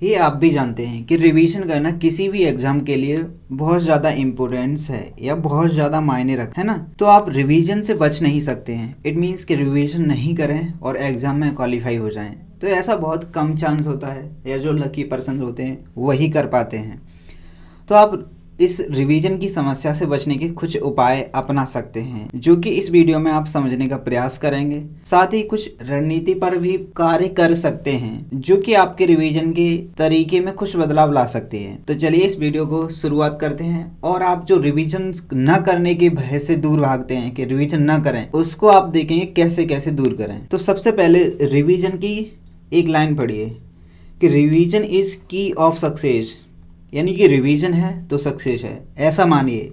ये आप भी जानते हैं कि रिवीजन करना किसी भी एग्जाम के लिए बहुत ज़्यादा इम्पोर्टेंस है या बहुत ज़्यादा मायने रख है ना। तो आप रिवीजन से बच नहीं सकते हैं। इट मीन्स कि रिवीजन नहीं करें और एग्ज़ाम में क्वालिफाई हो जाएं, तो ऐसा बहुत कम चांस होता है, या जो लकी पर्सन होते हैं वही कर पाते हैं। तो आप इस रिवीजन की समस्या से बचने के कुछ उपाय अपना सकते हैं, जो कि इस वीडियो में आप समझने का प्रयास करेंगे। साथ ही कुछ रणनीति पर भी कार्य कर सकते हैं, जो कि आपके रिवीजन के तरीके में कुछ बदलाव ला सकती है। तो चलिए इस वीडियो को शुरुआत करते हैं। और आप जो रिवीजन न करने के भय से दूर भागते हैं कि रिवीजन न करें, उसको आप देखेंगे कैसे कैसे दूर करें। तो सबसे पहले रिवीजन की एक लाइन पढ़िए कि रिवीजन इज की ऑफ सक्सेस, यानी कि रिवीजन है तो सक्सेस है, ऐसा मानिए।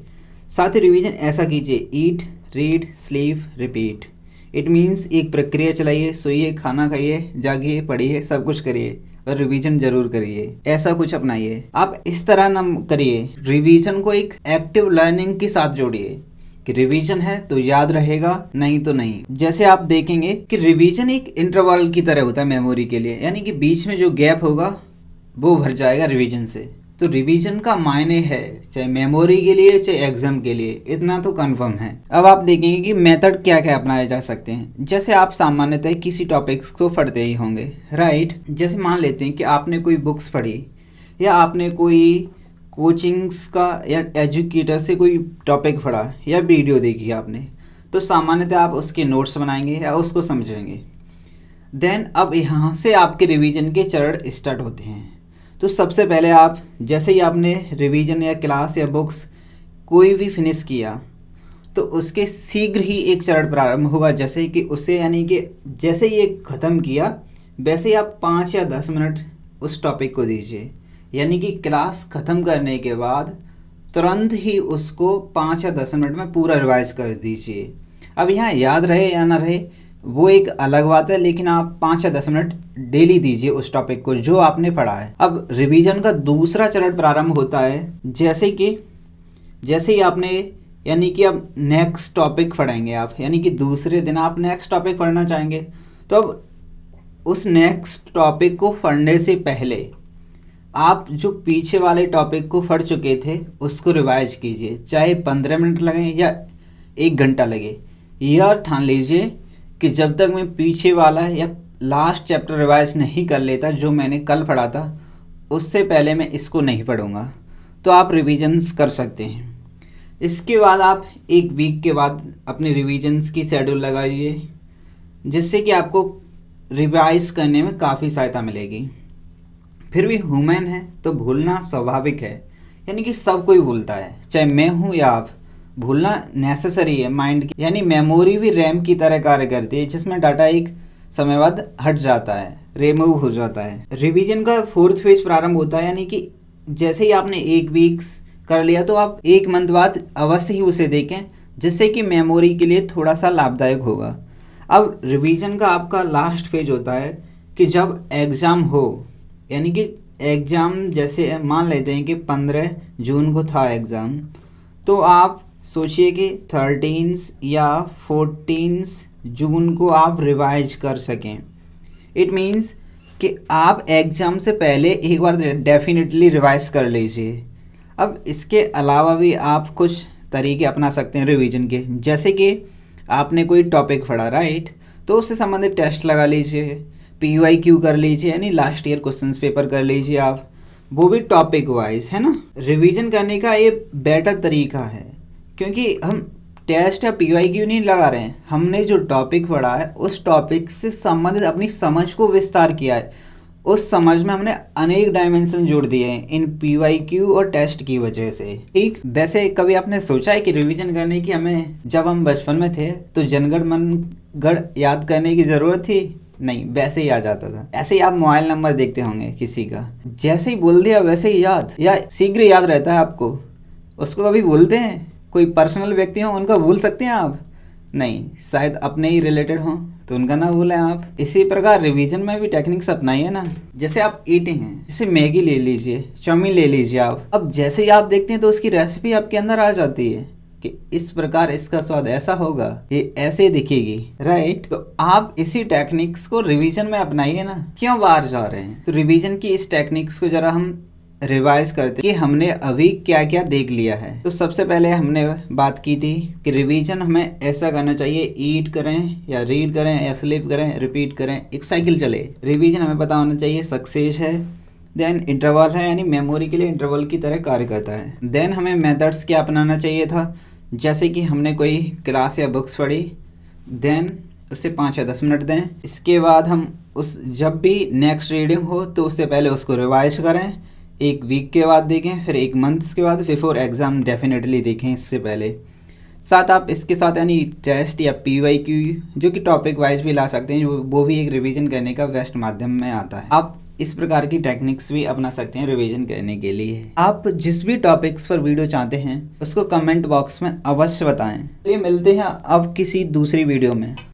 साथ ही रिवीजन ऐसा कीजिए, eat read sleep repeat. It means एक प्रक्रिया चलाइए, सोइए, खाना खाइए, जागिए, पढ़िए, सब कुछ करिए और रिवीजन जरूर करिए। ऐसा कुछ अपनाइए। आप इस तरह न करिए, रिवीजन को एक एक्टिव लर्निंग के साथ जोड़िए कि रिवीजन है तो याद रहेगा, नहीं तो नहीं। जैसे आप देखेंगे कि रिवीजन एक इंटरवल की तरह होता है मेमोरी के लिए, यानी कि बीच में जो गैप होगा वो भर जाएगा रिवीजन से। तो रिवीजन का मायने है, चाहे मेमोरी के लिए चाहे एग्जाम के लिए, इतना तो कंफर्म है। अब आप देखेंगे कि मेथड क्या क्या अपनाए जा सकते हैं। जैसे आप सामान्यतः किसी टॉपिक्स को पढ़ते ही होंगे, राइट। जैसे मान लेते हैं कि आपने कोई बुक्स पढ़ी या आपने कोई कोचिंग्स का या एजुकेटर से कोई टॉपिक पढ़ा या वीडियो देखी आपने, तो सामान्यतः आप उसके नोट्स बनाएंगे या उसको समझेंगे। देन अब यहाँ से आपके रिवीजन के चरण स्टार्ट होते हैं। तो सबसे पहले आप जैसे ही आपने रिवीजन या क्लास या बुक्स कोई भी फिनिश किया, तो उसके शीघ्र ही एक चरण प्रारंभ होगा। जैसे कि उससे, यानी कि जैसे ही एक ख़त्म किया, वैसे ही आप 5 या 10 मिनट उस टॉपिक को दीजिए। यानी कि क्लास ख़त्म करने के बाद तुरंत ही उसको 5 या 10 मिनट में पूरा रिवाइज कर दीजिए। अब यहाँ याद रहे या ना रहे वो एक अलग बात है, लेकिन आप 5 या 10 मिनट डेली दीजिए उस टॉपिक को जो आपने पढ़ा है। अब रिवीजन का दूसरा चरण प्रारंभ होता है, जैसे ही आपने, यानी कि अब नेक्स्ट टॉपिक पढ़ेंगे आप, यानी कि दूसरे दिन आप नेक्स्ट टॉपिक पढ़ना चाहेंगे, तो अब उस नेक्स्ट टॉपिक को पढ़ने से पहले आप जो पीछे वाले टॉपिक को पढ़ चुके थे उसको रिवाइज कीजिए। चाहे 15 मिनट लगे या 1 घंटा लगे, यह ठान लीजिए कि जब तक मैं पीछे वाला या लास्ट चैप्टर रिवाइज नहीं कर लेता जो मैंने कल पढ़ा था, उससे पहले मैं इसको नहीं पढ़ूंगा। तो आप रिवीजन्स कर सकते हैं। इसके बाद आप 1 वीक के बाद अपने रिवीजन्स की शेड्यूल लगाइए, जिससे कि आपको रिवाइज करने में काफ़ी सहायता मिलेगी। फिर भी ह्यूमन है तो भूलना स्वाभाविक है, यानी कि सब कोई भूलता है, चाहे मैं हूँ या आप। भूलना नेसेसरी है माइंड की, यानी मेमोरी भी रैम की तरह कार्य करती है, जिसमें डाटा एक समय बाद हट जाता है, रिमूव हो जाता है। रिवीजन का 4th फेज प्रारंभ होता है, यानी कि जैसे ही आपने 1 वीक्स कर लिया, तो आप 1 मंथ बाद अवश्य ही उसे देखें, जिससे कि मेमोरी के लिए थोड़ा सा लाभदायक होगा। अब रिवीजन का आपका लास्ट फेज होता है कि जब एग्ज़ाम हो, यानी कि एग्ज़ाम जैसे मान लेते हैं कि 15 जून को था एग्ज़ाम, तो आप सोचिए कि 13 या 14 जून को आप रिवाइज कर सकें। इट मीन्स कि आप एग्ज़ाम से पहले एक बार डेफिनेटली रिवाइज कर लीजिए। अब इसके अलावा भी आप कुछ तरीके अपना सकते हैं रिवीजन के। जैसे कि आपने कोई टॉपिक पढ़ा, राइट, तो उससे संबंधित टेस्ट लगा लीजिए, PYQ कर लीजिए, यानी लास्ट ईयर क्वेश्चंस पेपर कर लीजिए आप, वो भी टॉपिक वाइज, है ना। रिवीजन करने का ये बेटर तरीका है, क्योंकि हम टेस्ट या PYQ नहीं लगा रहे हैं, हमने जो टॉपिक पढ़ा है उस टॉपिक से संबंधित अपनी समझ को विस्तार किया है। उस समझ में हमने अनेक डायमेंशन जोड़ दिए हैं इन PYQ और टेस्ट की वजह से, ठीक। वैसे कभी आपने सोचा है कि रिवीजन करने की हमें, जब हम बचपन में थे तो जनगण मन गढ़ याद करने की ज़रूरत थी? नहीं, वैसे ही आ जाता था। ऐसे ही आप मोबाइल नंबर देखते होंगे किसी का, जैसे ही बोल दिया वैसे ही याद, या शीघ्र याद रहता है आपको। उसको कभी भूलते हैं? कोई पर्सनल व्यक्ति हो उनका भूल सकते हैं आप? नहीं, शायद अपने ही रिलेटेड हों तो उनका ना भूलें आप। इसी प्रकार रिवीजन में भी टेक्निक्स अपनाइए ना। जैसे आप ईटिंग है, जैसे मैगी ले लीजिए, चाउमीन ले लीजिए आप। अब जैसे ही आप देखते हैं तो उसकी रेसिपी आपके अंदर आ जाती है कि इस प्रकार इसका स्वाद ऐसा होगा, ये ऐसे दिखेगी, राइट। तो आप इसी टेक्निक्स को रिवीजन में अपनाइए ना, क्यों बाहर जा रहे हैं। तो रिवीजन की इस टेक्निक्स को जरा हम रिवाइज करते कि हमने अभी क्या क्या देख लिया है। तो सबसे पहले हमने बात की थी कि रिवीजन हमें ऐसा करना चाहिए, ईट करें या रीड करें या स्लीप करें, रिपीट करें, एक साइकिल चले। रिवीजन हमें पता होना चाहिए सक्सेस है, देन इंटरवल है, यानी मेमोरी के लिए इंटरवल की तरह कार्य करता है। देन हमें मेथड्स क्या अपनाना चाहिए था, जैसे कि हमने कोई क्लास या बुक्स पढ़ी, देन उससे 5 या 10 मिनट दें। इसके बाद हम उस जब भी नेक्स्ट रीडिंग हो तो उससे पहले उसको रिवाइज करें, एक वीक के बाद देखें, फिर एक मंथ्स के बाद, बिफोर एग्ज़ाम डेफिनेटली देखें इससे पहले। साथ आप इसके साथ यानी टेस्ट या PYQ जो कि टॉपिक वाइज भी ला सकते हैं, वो भी एक रिवीजन करने का बेस्ट माध्यम में आता है। आप इस प्रकार की टेक्निक्स भी अपना सकते हैं रिवीजन करने के लिए। आप जिस भी टॉपिक्स पर वीडियो चाहते हैं उसको कमेंट बॉक्स में अवश्य बताएं। चलिए मिलते हैं अब किसी दूसरी वीडियो में।